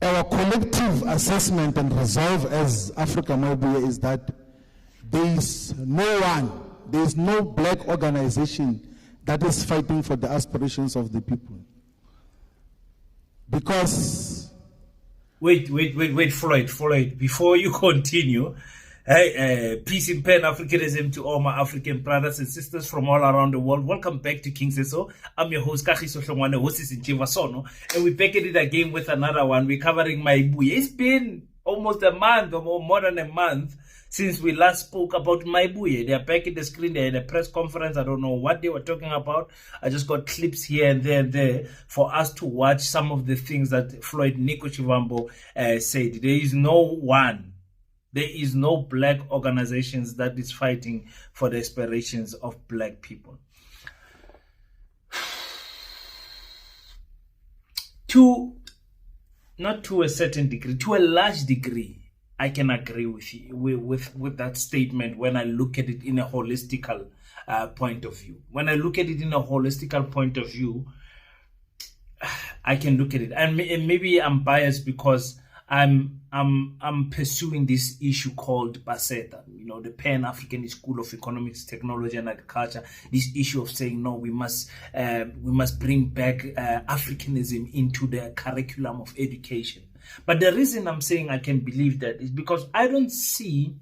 our collective assessment and resolve as Africa Maibuye is that there is no black organization that is fighting for the aspirations of the people. Because... Wait, Floyd, before you continue, peace in Pan-Africanism to all my African brothers and sisters from all around the world. Welcome back to King Seso. I'm your host, Kagiso Hlongwane, host is in Chivasono, and we're back at it again with another one. We're covering Maibuye. It's been almost a month or more than a month since we last spoke about Maibuye. They are back at the screen. They had a press conference. I don't know what they were talking about. I just got clips here and there for us to watch some of the things that FLOYD Shivambu said. There is no black organizations that is fighting for the aspirations of black people. Not to a certain degree, to a large degree, I can agree with you with that statement when I look at it in a holistical point of view. When I look at it in a holistical point of view, I can look at it, and maybe I'm biased because I'm pursuing this issue called PASETA, the Pan-African School of Economics, Technology and Agriculture. This issue of saying no, we must bring back Africanism into the curriculum of education. But the reason I'm saying I can believe that is because I don't see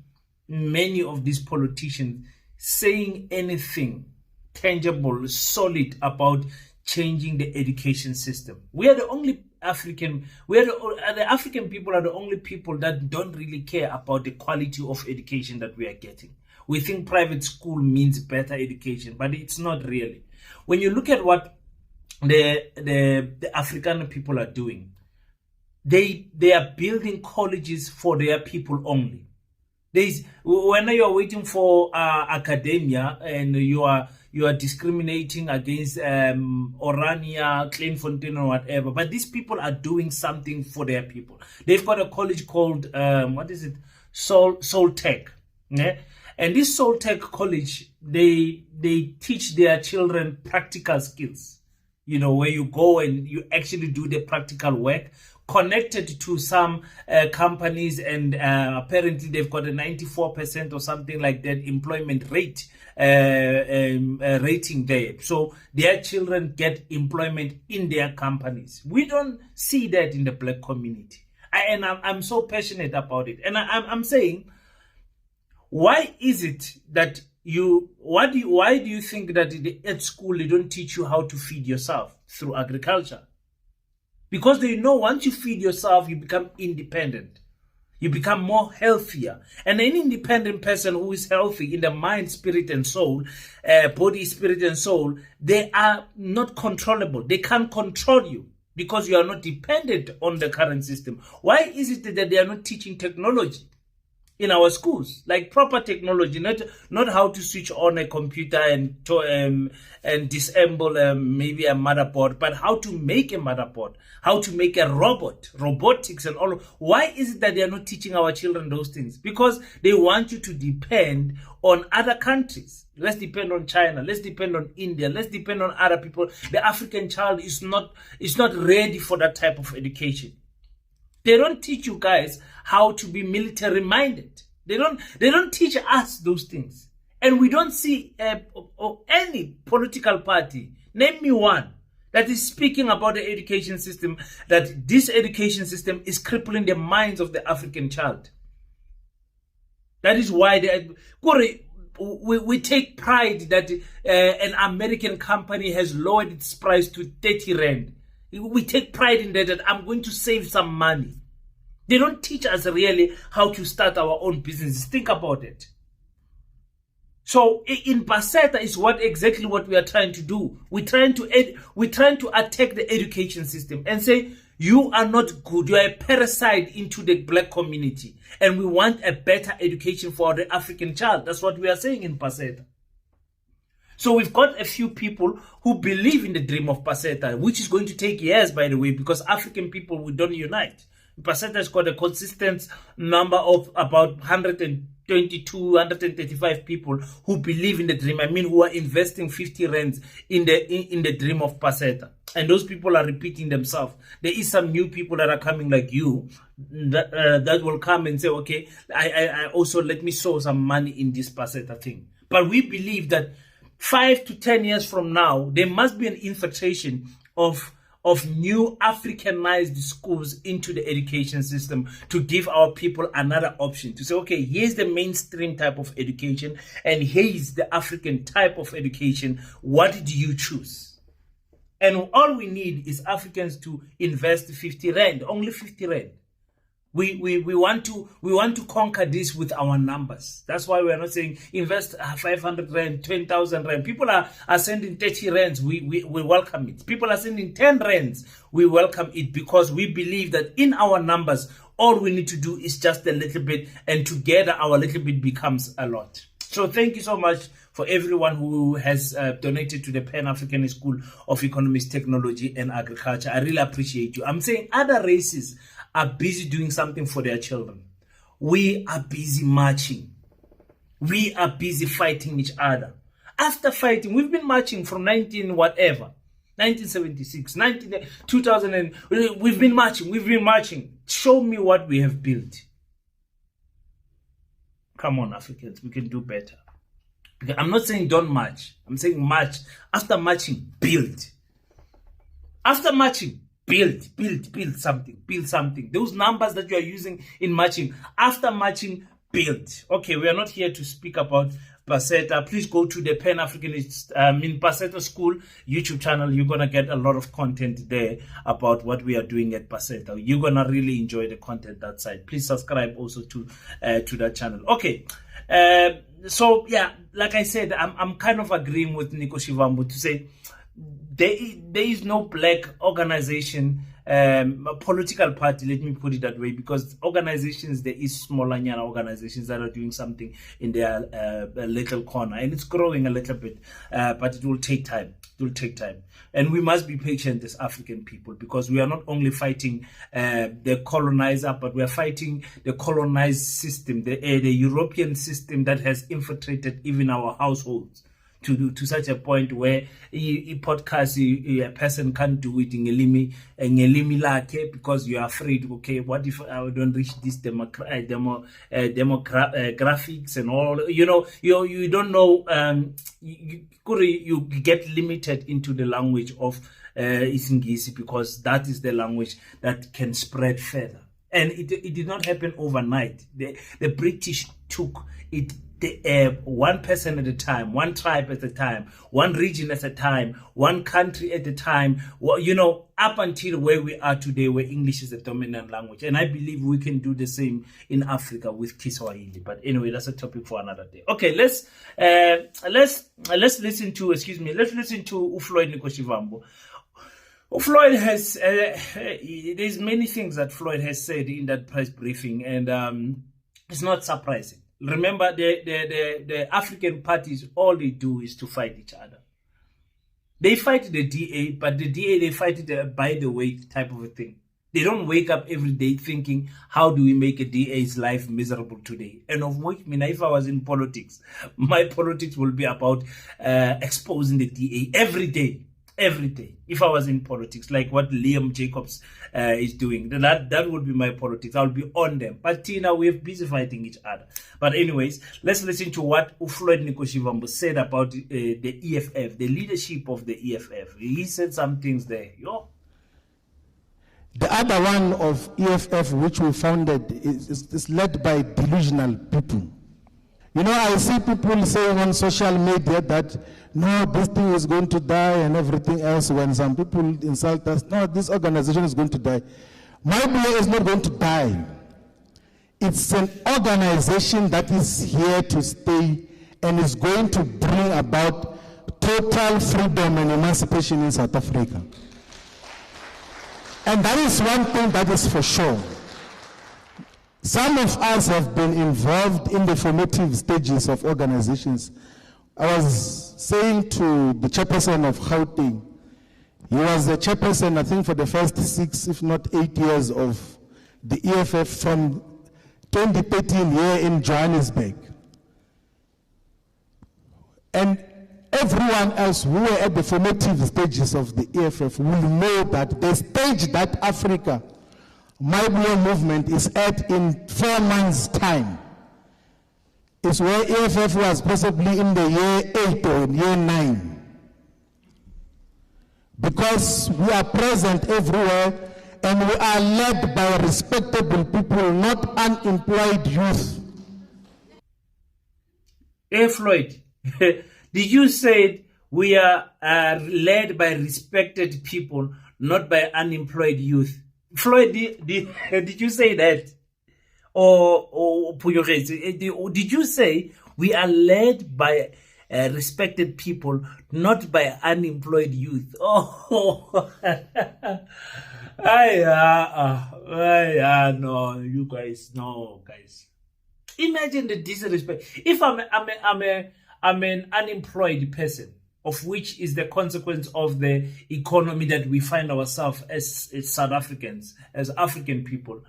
many of these politicians saying anything tangible, solid about changing the education system. We are the only the African people are the only people that don't really care about the quality of education that we are getting. We think private school means better education, but it's not really. When you look at what the African people are doing, they are building colleges for their people only. When you are waiting for academia and you are discriminating against Orania, Kleinfontein or whatever, but these people are doing something for their people. They've got a college called Soul Tech, yeah? And this Soul Tech college, they teach their children practical skills. Where you go and you actually do the practical work, connected to some companies, and apparently they've got a 94% or something like that employment rate rating there. So their children get employment in their companies. We don't see that in the black community, and I'm so passionate about it. And I'm saying, why is it that why do you think that at school they don't teach you how to feed yourself through agriculture? Because they know once you feed yourself, you become independent. You become more healthier. And an independent person who is healthy in the mind, spirit, and soul, body, spirit, and soul, they are not controllable. They can't control you because you are not dependent on the current system. Why is it that they are not teaching technology in our schools, like proper technology, not how to switch on a computer and disassemble maybe a motherboard, but how to make a motherboard, how to make a robotics and all. Why is it that they are not teaching our children those things? Because they want you to depend on other countries. Let's depend on China. Let's depend on India. Let's depend on other people. The African child is not ready for that type of education. They don't teach you guys how to be military minded. They don't teach us those things. And we don't see any political party, name me one, that is speaking about the education system, that this education system is crippling the minds of the African child. That is why we take pride that an American company has lowered its price to 30 Rand. We take pride in that I'm going to save some money. They don't teach us really how to start our own businesses. Think about it. So in PASETA is exactly what we are trying to do. We're trying to attack the education system and say, you are not good. You are a parasite into the black community. And we want a better education for the African child. That's what we are saying in PASETA. So we've got a few people who believe in the dream of PASETA, which is going to take years, by the way, because African people, we don't unite. PASETA has got a consistent number of about 120 135 people who believe in the dream. I mean, who are investing 50 rands in the dream of PASETA. And those people are repeating themselves. There is some new people that are coming like you that will come and say, okay, I also let me sow some money in this PASETA thing. But we believe that 5 to 10 years from now, there must be an infiltration of new Africanized schools into the education system to give our people another option to say, okay, here's the mainstream type of education and here's the African type of education. What do you choose? And all we need is Africans to invest 50 rand, only 50 rand. We want to conquer this with our numbers. That's why we're not saying invest 500 rand, 20,000 rand. People are sending 30 rands. We welcome it. People are sending 10 rands. We welcome it because we believe that in our numbers, all we need to do is just a little bit, and together our little bit becomes a lot. So thank you so much for everyone who has donated to the Pan-African School of Economics, Technology and Agriculture. I really appreciate you. I'm saying other races are busy doing something for their children. We are busy marching. We are busy fighting each other. After fighting, we've been marching from 1976, 2000, we've been marching. Show me what we have built. Come on, Africans, we can do better. Because I'm not saying don't march. I'm saying march. After marching, build. After marching, build something. Those numbers that you are using in marching, after marching, build. Okay, we are not here to speak about PASETA. Please go to the PASETA School YouTube channel. You're going to get a lot of content there about what we are doing at PASETA. You're going to really enjoy the content that side. Please subscribe also to that channel. Okay. So yeah, like I said, I'm kind of agreeing with Nico Shivambu to say there is no black organization, a political party, let me put it that way, because organizations, there is smaller organizations that are doing something in their little corner, and it's growing a little bit, but it will take time. It will take time. And we must be patient as African people, because we are not only fighting the colonizer, but we are fighting the colonized system, the European system that has infiltrated even our households to such a point where a podcast, a person can't do it in ngelimi lakhe because you are afraid, okay, what if I don't reach this demographics and all, you know, you don't know, you get limited into the language of Isingisi, because that is the language that can spread further. And it did not happen overnight. The British took it one person at a time, one tribe at a time, one region at a time, one country at a time, you know, up until where we are today, where English is the dominant language. And I believe we can do the same in Africa with Kiswahili. But anyway, that's a topic for another day. Okay, let's listen to, let's listen to FLOYD Shivambu. Floyd has, there's many things that Floyd has said in that press briefing, and it's not surprising. Remember, the African parties, all they do is to fight each other. They fight the DA, but the DA, they fight it by the way type of a thing. They don't wake up every day thinking, how do we make a DA's life miserable today? And of which, if I was in politics, my politics will be about exposing the DA every day. Every day, if I was in politics, like what Liam Jacobs is doing, that would be my politics. I'll be on them. But Tina, we're busy fighting each other. But anyways, let's listen to what FLOYD Shivambu said about the EFF, the leadership of the EFF. He said some things there. The other one of EFF, which we founded, is led by delusional people. You know, I see people saying on social media that, no, this thing is going to die and everything else. When some people insult us, no, this organization is going to die. My boy is not going to die. It's an organization that is here to stay and is going to bring about total freedom and emancipation in South Africa. And that is one thing that is for sure. Some of us have been involved in the formative stages of organizations. I was saying to the chairperson of Gauteng, he was the chairperson, I think, for the first 6, if not 8 years of the EFF from 2013 here in Johannesburg. And everyone else who were at the formative stages of the EFF will know that the stage that Africa, my movement, is at in 4 months' time is where EFF was possibly in the year 8 or in year 9. Because we are present everywhere and we are led by respectable people, not unemployed youth. Hey Floyd, did you say we are led by respected people, not by unemployed youth? Floyd, did you say that? Or did you say we are led by respected people, not by unemployed youth? Oh, no, you guys, no, guys. Imagine the disrespect. If I'm an unemployed person, of which is the consequence of the economy that we find ourselves as South Africans, as African people,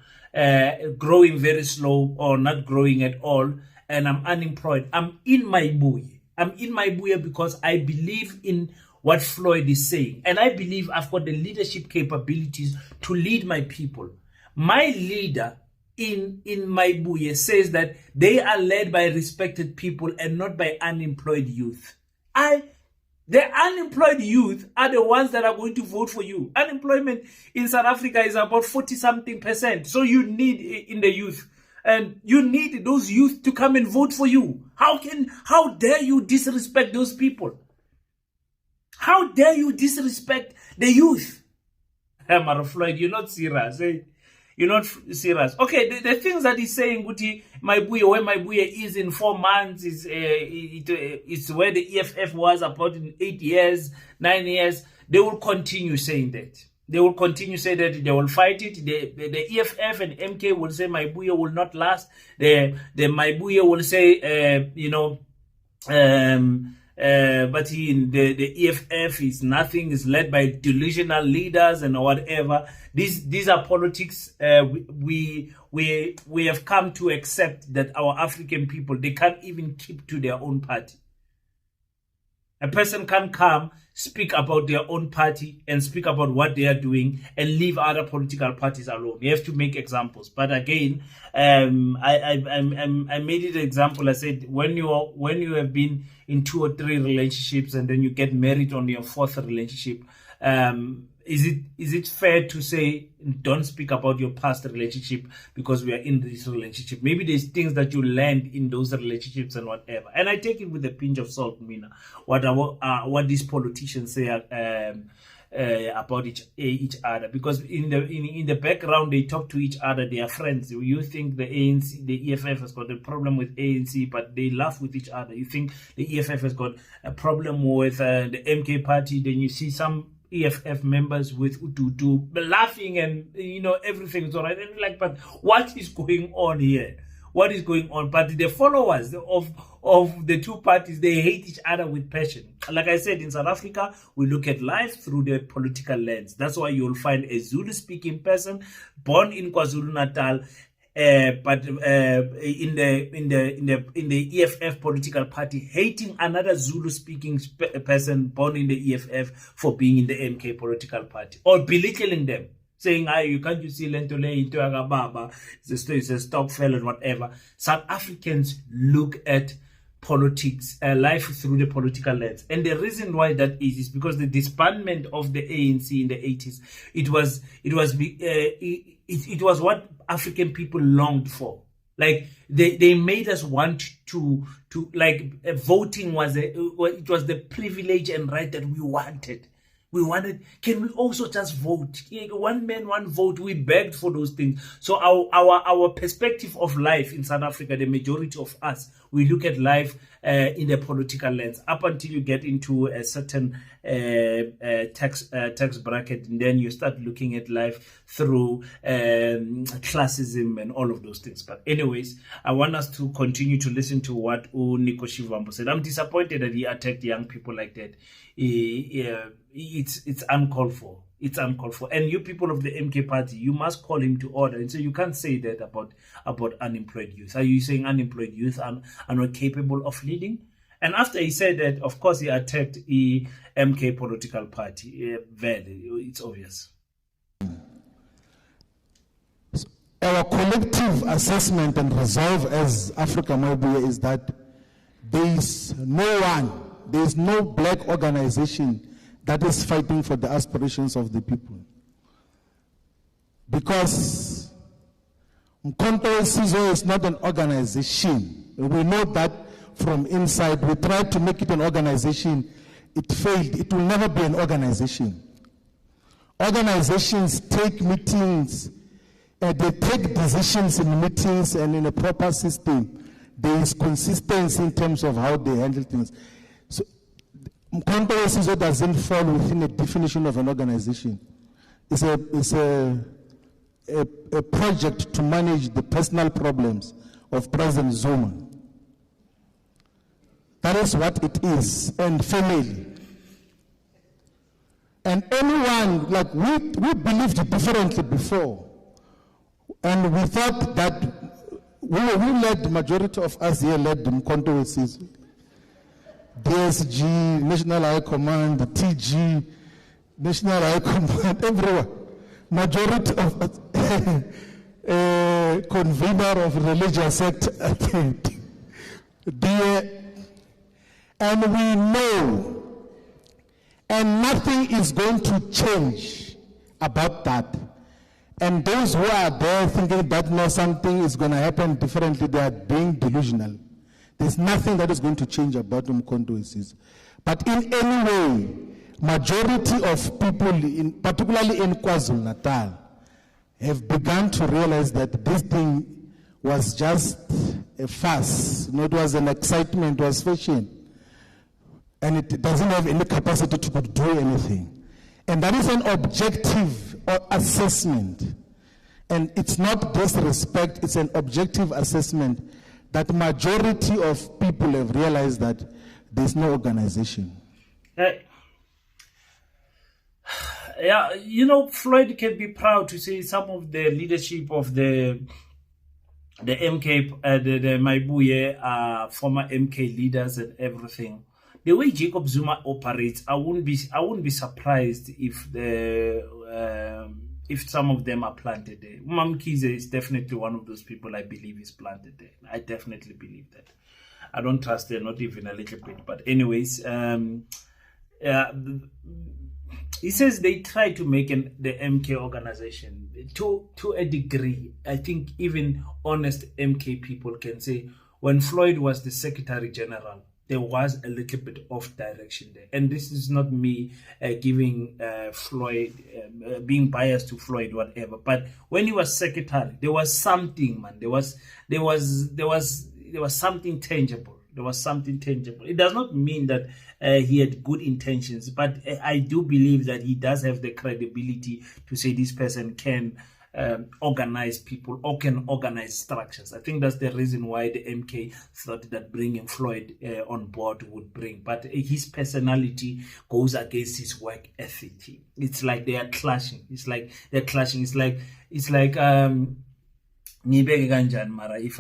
growing very slow or not growing at all, and I'm unemployed. I'm in my buoy. I'm in my buoy because I believe in what Floyd is saying, and I believe I've got the leadership capabilities to lead my people. My leader in my buoy says that they are led by respected people and not by unemployed youth. The unemployed youth are the ones that are going to vote for you. Unemployment in South Africa is about 40-something%. So you need in the youth, and you need those youth to come and vote for you. How dare you disrespect those people? How dare you disrespect the youth? Mara Floyd, you're not serious. Eh? You're not serious. Okay, the things that he's saying, Guti, my buoy, where my buoy is in 4 months, it's where the EFF was about in 8 years, 9 years. They will continue saying that. They will continue saying that. They will fight it. The EFF and MK will say my buoy will not last. The my buoy will say, but the EFF is nothing, is led by delusional leaders and whatever. These are politics. We have come to accept that our African people, they can't even keep to their own party. A person can't come, speak about their own party and speak about what they are doing and leave other political parties alone. You have to make examples. But again, I made it an example. I said, when you have been in 2 or 3 relationships and then you get married on your 4th relationship, is it fair to say don't speak about your past relationship because we are in this relationship? Maybe there's things that you learned in those relationships and whatever. And I take it with a pinch of salt, Mina, what these politicians say about each other, because in the background they talk to each other. They are friends. You think the ANC, the EFF has got a problem with ANC, but they laugh with each other. You think the EFF has got a problem with the MK party, then you see some EFF members with Ututu laughing and everything's all right. And like, but what is going on here? What is going on? But the followers of the 2 parties, they hate each other with passion. Like I said, in South Africa, we look at life through the political lens. That's why you'll find a Zulu-speaking person born in KwaZulu-Natal, but in the EFF political party, hating another Zulu-speaking person born in the EFF for being in the MK political party, or belittling them, saying, you can't you see Lentole into Agababa, it's a stock fellow, whatever. South Africans look at politics, life through the political lens. And the reason why that is because the disbandment of the ANC in the 80s, it was what African people longed for. Like they made us want to voting was the privilege and right that we wanted. We wanted, can we also just vote? One man, one vote. We begged for those things. So our perspective of life in South Africa, the majority of us, we look at life in the political lens up until you get into a certain tax bracket, and then you start looking at life through classism and all of those things. But anyways, I want us to continue to listen to what Nico Shivambu said. I'm disappointed that he attacked young people like that. It's uncalled for. It's uncalled for. And you people of the MK party, you must call him to order. And so you can't say that about unemployed youth. Are you saying unemployed youth are not capable of leading? And after he said that, of course, he attacked the MK political party. It's obvious. Our collective assessment and resolve as Africa Mabuya is that there is no black organization that is fighting for the aspirations of the people. Because Mkhonto Sizwe is not an organization. We know that from inside. We tried to make it an organization. It failed. It will never be an organization. Organizations take meetings, they take decisions in meetings and in a proper system. There is consistency in terms of how they handle things. So Mkhonto Sizwe doesn't fall within a definition of an organization. It's a project to manage the personal problems of President Zuma. That is what it is, and family. And anyone, like we believed differently before. And we thought that we led, the majority of us here led the Mkhonto Sizwe. DSG, National High Command, the TG, National High Command, everywhere. Majority of us, convener of religious sect, and we know, and nothing is going to change about that. And those who are there thinking that no, something is going to happen differently, they are being delusional. There's nothing that is going to change about Mkhonto Sizwe. But in any way, majority of people, particularly in KwaZulu-Natal, have begun to realize that this thing was just a farce. It was an excitement, it was fashion. And it doesn't have any capacity to do anything. And that is an objective assessment. And it's not disrespect, it's an objective assessment that majority of people have realized that there's no organization. Yeah, Floyd can be proud to say some of the leadership of the MK, the Mabuye, former MK leaders and everything. The way Jacob Zuma operates, I wouldn't be surprised if some of them are planted there. Mamkize is definitely one of those people I believe is planted there. I definitely believe that. I don't trust them, not even a little bit. But anyways, he says they try to make the MK organization to a degree. I think even honest MK people can say when Floyd was the Secretary General, there was a little bit of direction there. And this is not me giving Floyd, being biased to Floyd, whatever. But when he was secretary, there was something, man. There was something tangible. There was something tangible. It does not mean that he had good intentions, but I do believe that he does have the credibility to say this person can organize people or can organize structures. I think that's the reason why the MK thought that bringing Floyd on board would bring. But his personality goes against his work ethic. It's like they are clashing. It's like they're clashing. It's like if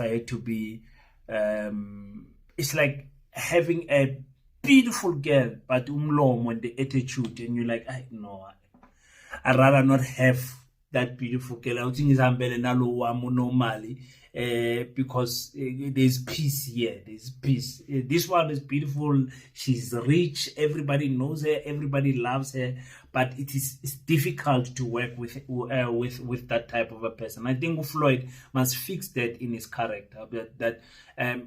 I had to be, it's like having a beautiful girl, but when the attitude, and you're like, no, I'd rather not have that beautiful girl. I think it's because there's peace here. There's peace. This one is beautiful. She's rich. Everybody knows her. Everybody loves her. But it's difficult to work with that type of a person. I think Floyd must fix that in his character. That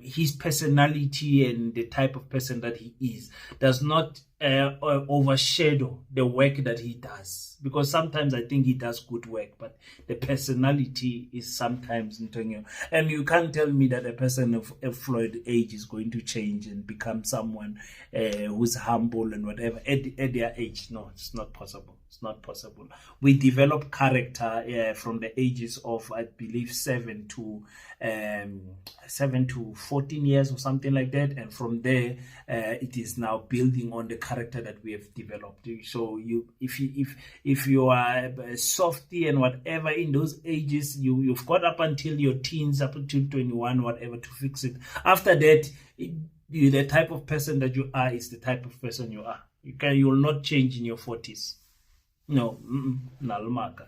his personality and the type of person that he is does not overshadow the work that he does. Because sometimes I think he does good work, but the personality is sometimes, and you can't tell me that a person of Floyd age is going to change and become someone who's humble and whatever at their age. No, it's not possible. It's not possible. We develop character from the ages of, I believe, 7 to 14 years or something like that, and from there it is now building on the character that we have developed. So if you are softy and whatever in those ages, you've got up until your teens, up until 21, whatever, to fix it. After that, the type of person that you are is the type of person you are. You will not change in your 40s. No, nalumaka.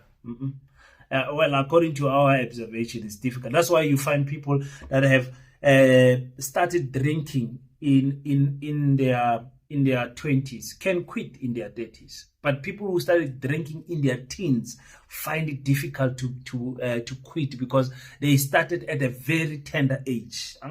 Well, according to our observation, it's difficult. That's why you find people that have started drinking in their 20s can quit in their 30s. But people who started drinking in their teens find it difficult to quit because they started at a very tender age. Or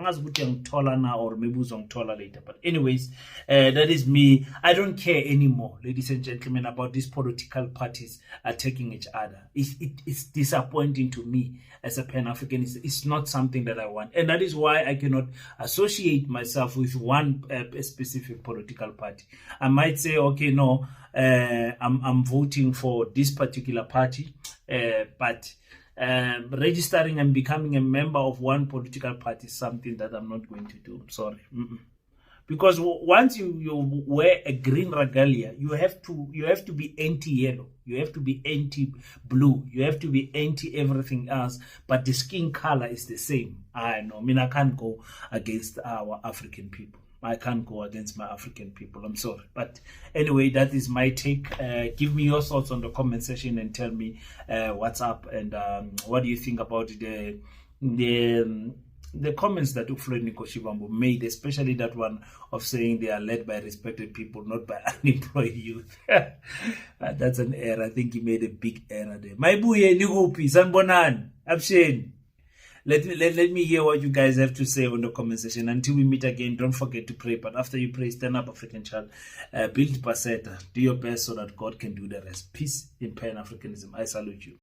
maybe later. But anyways, that is me. I don't care anymore, ladies and gentlemen, about these political parties attacking each other. It's disappointing to me as a Pan-Africanist. It's not something that I want. And that is why I cannot associate myself with one specific political party. I might say, okay, no, I'm voting for this particular party, but registering and becoming a member of one political party is something that I'm not going to do. I'm sorry. Because once you wear a green regalia, you have to be anti-yellow, you have to be anti-blue, you have to be anti-everything else, but the skin color is the same. I can't go against our African people. I can't go against my African people. I'm sorry. But anyway, that is my take. Give me your thoughts on the comment section and tell me what's up and what do you think about the comments that FLOYD Shivambu made, especially that one of saying they are led by respected people, not by unemployed youth. That's an error. I think he made a big error there. My buye nigupi sanbonan abshen. Let me hear what you guys have to say on the comment section. Until we meet again, don't forget to pray. But after you pray, stand up, African child. Build PASETA. Do your best so that God can do the rest. Peace in Pan-Africanism. I salute you.